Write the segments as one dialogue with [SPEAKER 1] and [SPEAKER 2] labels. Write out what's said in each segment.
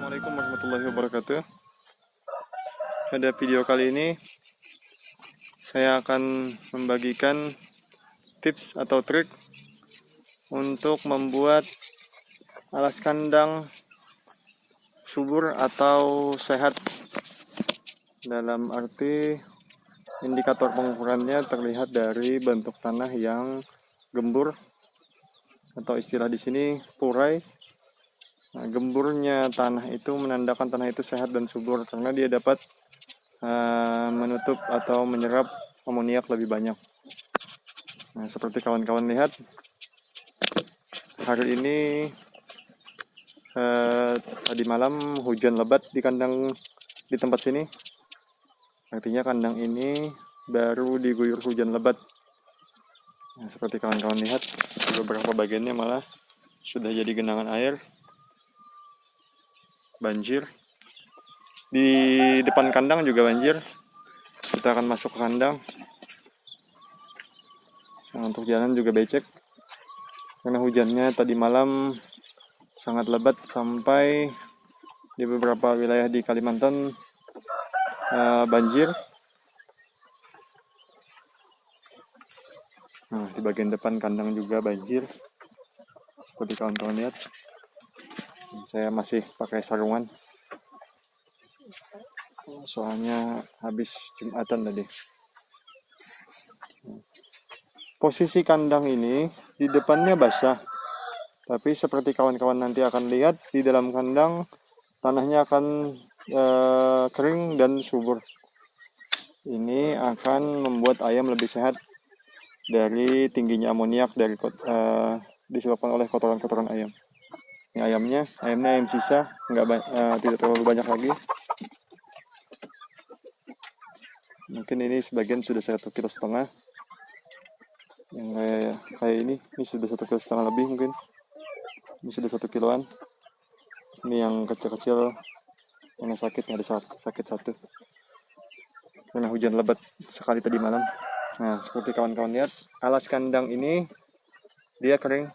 [SPEAKER 1] Assalamualaikum warahmatullahi wabarakatuh. Pada video kali ini saya akan membagikan tips atau trik untuk membuat alas kandang subur atau sehat. Dalam arti indikator pengukurannya terlihat dari bentuk tanah yang gembur atau istilah di sini purai. Nah, gemburnya tanah itu menandakan tanah itu sehat dan subur karena dia dapat menutup atau menyerap amoniak lebih banyak. Nah, seperti kawan-kawan lihat, hari ini tadi malam hujan lebat di kandang di tempat sini. Artinya kandang ini baru diguyur hujan lebat. Nah, seperti kawan-kawan lihat, beberapa bagiannya malah sudah jadi genangan air, banjir. Di depan kandang juga banjir. Kita akan masuk ke kandang. Nah, untuk jalan juga becek karena hujannya tadi malam sangat lebat sampai di beberapa wilayah di Kalimantan banjir. Nah, di bagian depan kandang juga banjir seperti kawan-kawan lihat. Saya masih pakai sarungan soalnya habis Jumatan tadi. Posisi kandang ini di depannya basah, tapi seperti kawan-kawan nanti akan lihat, di dalam kandang tanahnya akan kering dan subur. Ini akan membuat ayam lebih sehat dari tingginya amoniak disebabkan oleh kotoran-kotoran ayam. Ini ayamnya ayam sisa, tidak terlalu banyak lagi. Mungkin ini sebagian sudah 1,5 kilo. Yang kayak ini sudah 1,5 kilo lebih mungkin. Ini sudah 1 kiloan. Ini yang kecil-kecil, yang sakit, ada sakit satu. Karena hujan lebat sekali tadi malam. Nah, seperti kawan-kawan lihat, alas kandang ini dia kering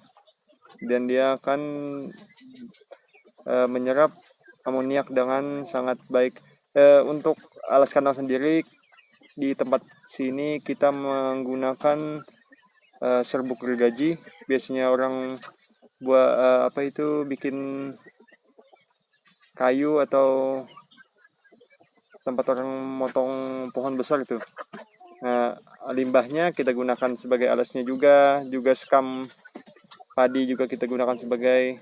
[SPEAKER 1] dan dia akan menyerap amoniak dengan sangat baik. Untuk alas kandang sendiri di tempat sini kita menggunakan serbuk gergaji. Biasanya orang buat bikin kayu atau tempat orang motong pohon besar itu. Nah, limbahnya kita gunakan sebagai alasnya juga sekam padi juga kita gunakan sebagai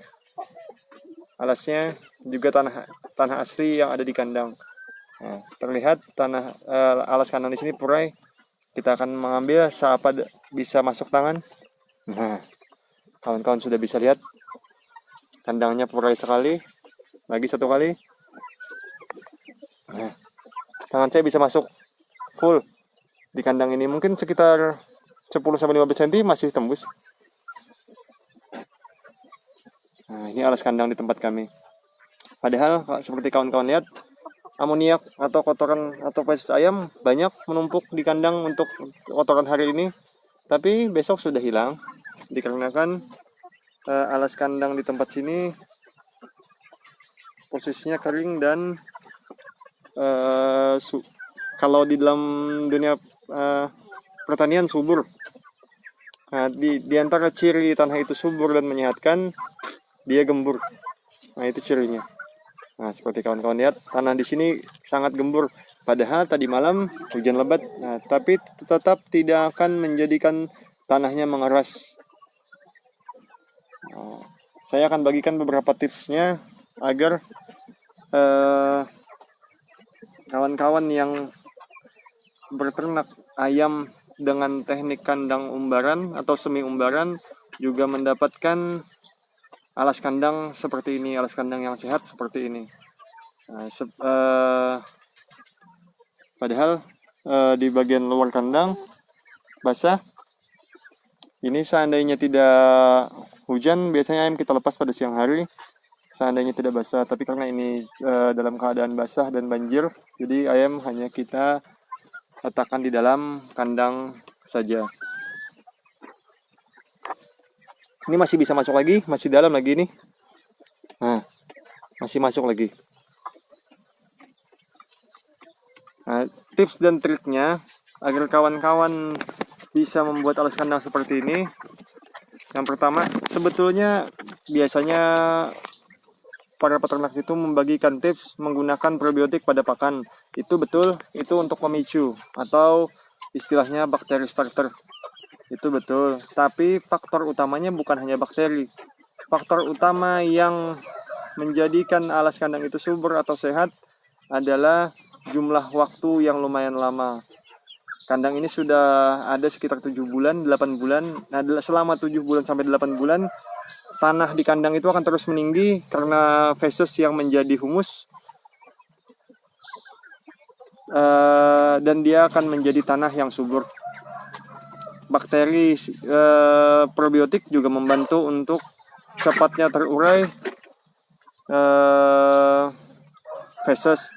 [SPEAKER 1] alasnya, juga tanah asli yang ada di kandang. Nah, terlihat alas kandang di sini purai. Kita akan mengambil seapa bisa masuk tangan. Nah, kawan-kawan sudah bisa lihat kandangnya purai sekali. Lagi satu kali. Nah, tangan saya bisa masuk full di kandang ini, mungkin sekitar 10-15 cm masih tembus. Nah, ini alas kandang di tempat kami. Padahal seperti kawan-kawan lihat, amoniak atau kotoran atau feses ayam banyak menumpuk di kandang untuk kotoran hari ini, tapi besok sudah hilang dikarenakan alas kandang di tempat sini posisinya kering dan kalau di dalam dunia pertanian subur. Nah, di antara ciri tanah itu subur dan menyehatkan, dia gembur. Nah, itu cirinya. Nah, seperti kawan-kawan lihat, tanah di sini sangat gembur. Padahal tadi malam hujan lebat, tapi tetap tidak akan menjadikan tanahnya mengeras. Saya akan bagikan beberapa tipsnya agar kawan-kawan yang berternak ayam dengan teknik kandang umbaran atau semi umbaran juga mendapatkan alas kandang seperti ini, alas kandang yang sehat seperti ini. Padahal di bagian luar kandang basah. Ini seandainya tidak hujan, biasanya ayam kita lepas pada siang hari. Seandainya tidak basah, tapi karena ini dalam keadaan basah dan banjir, jadi ayam hanya kita letakkan di dalam kandang saja. Ini masih bisa masuk lagi, masih dalam lagi nih. Nah, masih masuk lagi. Nah, tips dan triknya agar kawan-kawan bisa membuat alas kandang seperti ini. Yang pertama, sebetulnya biasanya para peternak itu membagikan tips menggunakan probiotik pada pakan. Itu betul, itu untuk memicu atau istilahnya bakteri starter. Itu betul, tapi faktor utamanya bukan hanya bakteri. Faktor utama yang menjadikan alas kandang itu subur atau sehat adalah jumlah waktu yang lumayan lama. Kandang ini sudah ada sekitar 7 bulan, 8 bulan. Nah, selama 7 bulan sampai 8 bulan, tanah di kandang itu akan terus meninggi karena feses yang menjadi humus. Dan dia akan menjadi tanah yang subur. Bakteri probiotik juga membantu untuk cepatnya terurai feses.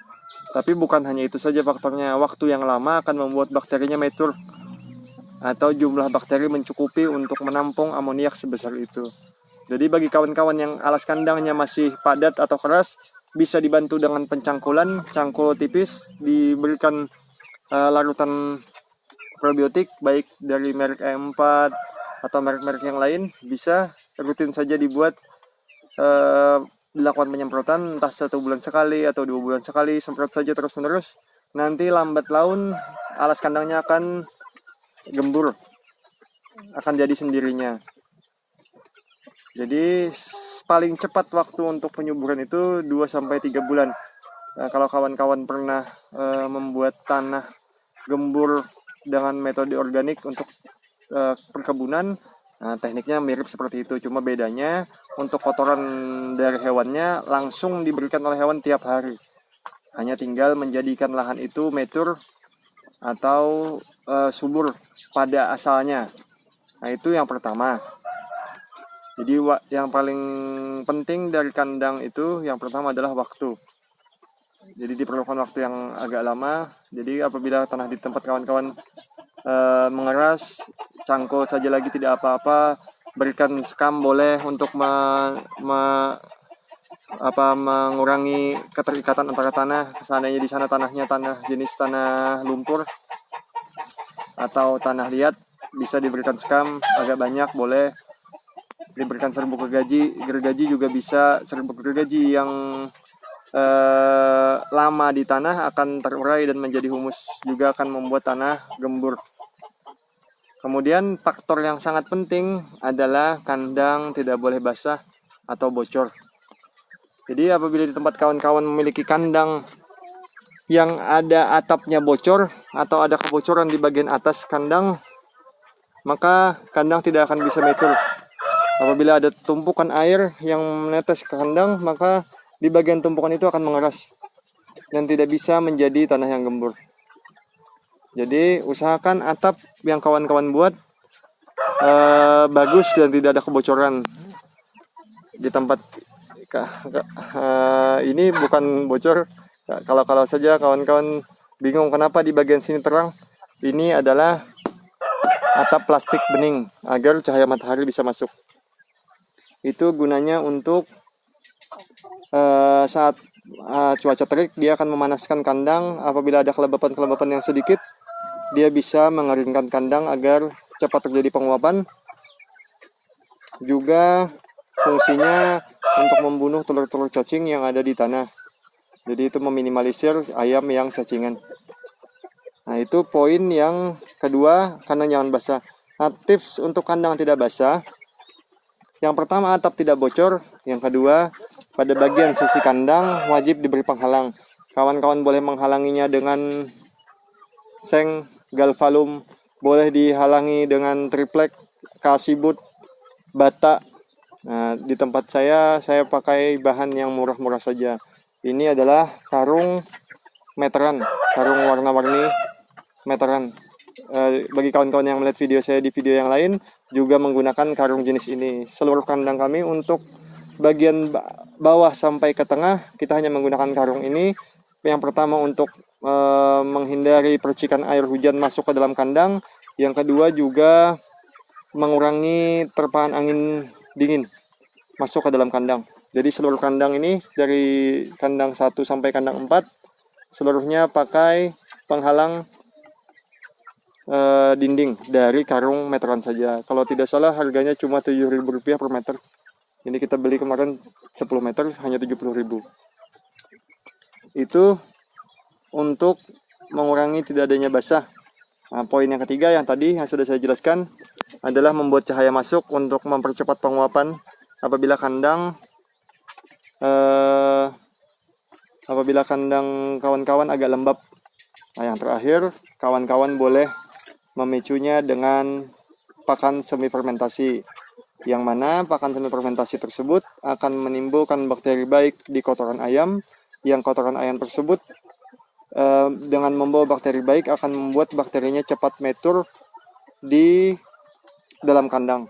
[SPEAKER 1] Tapi bukan hanya itu saja faktornya. Waktu yang lama akan membuat bakterinya mature atau jumlah bakteri mencukupi untuk menampung amoniak sebesar itu. Jadi bagi kawan-kawan yang alas kandangnya masih padat atau keras, bisa dibantu dengan pencangkulan, cangkul tipis, diberikan larutan probiotik baik dari merek E4 atau merek-merek yang lain. Bisa rutin saja dibuat, dilakukan penyemprotan entah 1 bulan sekali atau 2 bulan sekali, semprot saja terus menerus. Nanti lambat laun alas kandangnya akan gembur, akan jadi sendirinya. Jadi paling cepat waktu untuk penyuburan itu 2-3 bulan. Nah, kalau kawan-kawan pernah membuat tanah gembur dengan metode organik untuk perkebunan, nah, tekniknya mirip seperti itu, cuma bedanya untuk kotoran dari hewannya langsung diberikan oleh hewan tiap hari. Hanya tinggal menjadikan lahan itu mature atau subur pada asalnya. Nah, itu yang pertama. Jadi yang paling penting dari kandang itu yang pertama adalah waktu. Jadi diperlukan waktu yang agak lama. Jadi apabila tanah di tempat kawan-kawan mengeras, cangkul saja lagi tidak apa-apa, berikan skam boleh untuk mengurangi keterikatan antara tanah. Seandainya di sana tanahnya jenis tanah lumpur atau tanah liat, bisa diberikan skam agak banyak, boleh diberikan serbuk gergaji juga bisa. Serbuk gergaji yang lama di tanah akan terurai dan menjadi humus, juga akan membuat tanah gembur. Kemudian faktor yang sangat penting adalah kandang tidak boleh basah atau bocor. Jadi apabila di tempat kawan-kawan memiliki kandang yang ada atapnya bocor atau ada kebocoran di bagian atas kandang, maka kandang tidak akan bisa mature. Apabila ada tumpukan air yang menetes ke kandang, maka di bagian tumpukan itu akan mengeras dan tidak bisa menjadi tanah yang gembur. Jadi usahakan atap yang kawan-kawan buat bagus dan tidak ada kebocoran. Di tempat ini bukan bocor. Kalau saja kawan-kawan bingung kenapa di bagian sini terang, ini adalah atap plastik bening agar cahaya matahari bisa masuk. Itu gunanya untuk saat cuaca terik, dia akan memanaskan kandang. Apabila ada kelembapan yang sedikit, dia bisa mengeringkan kandang agar cepat terjadi penguapan. Juga fungsinya untuk membunuh telur-telur cacing yang ada di tanah. Jadi itu meminimalisir ayam yang cacingan. Nah, itu poin yang kedua, kandang jangan basah. Nah, tips untuk kandang tidak basah, yang pertama atap tidak bocor. Yang kedua, pada bagian sisi kandang wajib diberi penghalang. Kawan-kawan boleh menghalanginya dengan seng, galvalum, boleh dihalangi dengan triplek, kasibut, bata. Nah, di tempat saya pakai bahan yang murah-murah saja. Ini adalah karung meteran, karung warna-warni meteran. Bagi kawan-kawan yang melihat video saya di video yang lain, juga menggunakan karung jenis ini. Seluruh kandang kami untuk bagian bawah sampai ke tengah, kita hanya menggunakan karung ini. Yang pertama untuk menghindari percikan air hujan masuk ke dalam kandang. Yang kedua juga mengurangi terpaan angin dingin masuk ke dalam kandang. Jadi seluruh kandang ini dari kandang 1 sampai kandang 4 seluruhnya pakai penghalang dinding dari karung meteran saja. Kalau tidak salah harganya cuma Rp7.000 per meter. Ini kita beli kemarin 10 meter hanya 70.000. Itu untuk mengurangi tidak adanya basah. Nah, poin yang ketiga yang tadi yang sudah saya jelaskan adalah membuat cahaya masuk untuk mempercepat penguapan apabila kandang kawan-kawan agak lembab. Nah, yang terakhir, kawan-kawan boleh memicunya dengan pakan semi fermentasi, yang mana pakan semi fermentasi tersebut akan menimbulkan bakteri baik di kotoran ayam, yang kotoran ayam tersebut dengan membawa bakteri baik akan membuat bakterinya cepat mature di dalam kandang.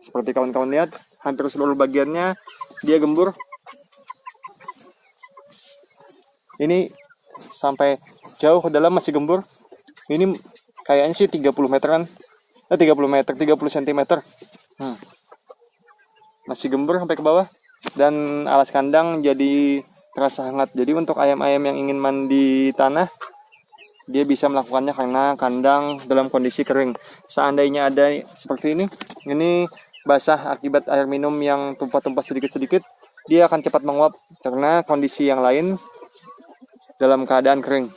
[SPEAKER 1] Seperti kawan-kawan lihat, hampir seluruh bagiannya dia gembur. Ini sampai jauh ke dalam masih gembur. Ini kayaknya sih 30 meteran. 30 cm. Masih gembur sampai ke bawah. Dan alas kandang jadi terasa hangat. Jadi untuk ayam-ayam yang ingin mandi tanah, dia bisa melakukannya karena kandang dalam kondisi kering. Seandainya ada seperti ini basah akibat air minum yang tumpah-tumpah sedikit-sedikit, dia akan cepat menguap karena kondisi yang lain dalam keadaan kering.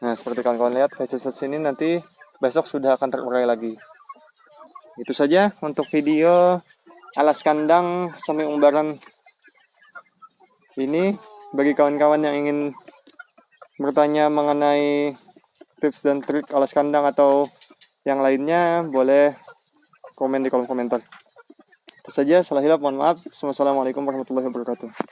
[SPEAKER 1] Nah, seperti kawan-kawan lihat, fases ini nanti besok sudah akan terurai lagi. Itu saja untuk video alas kandang semi umbaran ini. Bagi kawan-kawan yang ingin bertanya mengenai tips dan trik alas kandang atau yang lainnya, boleh komen di kolom komentar. Itu saja, salah hilap mohon maaf. Wassalamualaikum warahmatullahi wabarakatuh.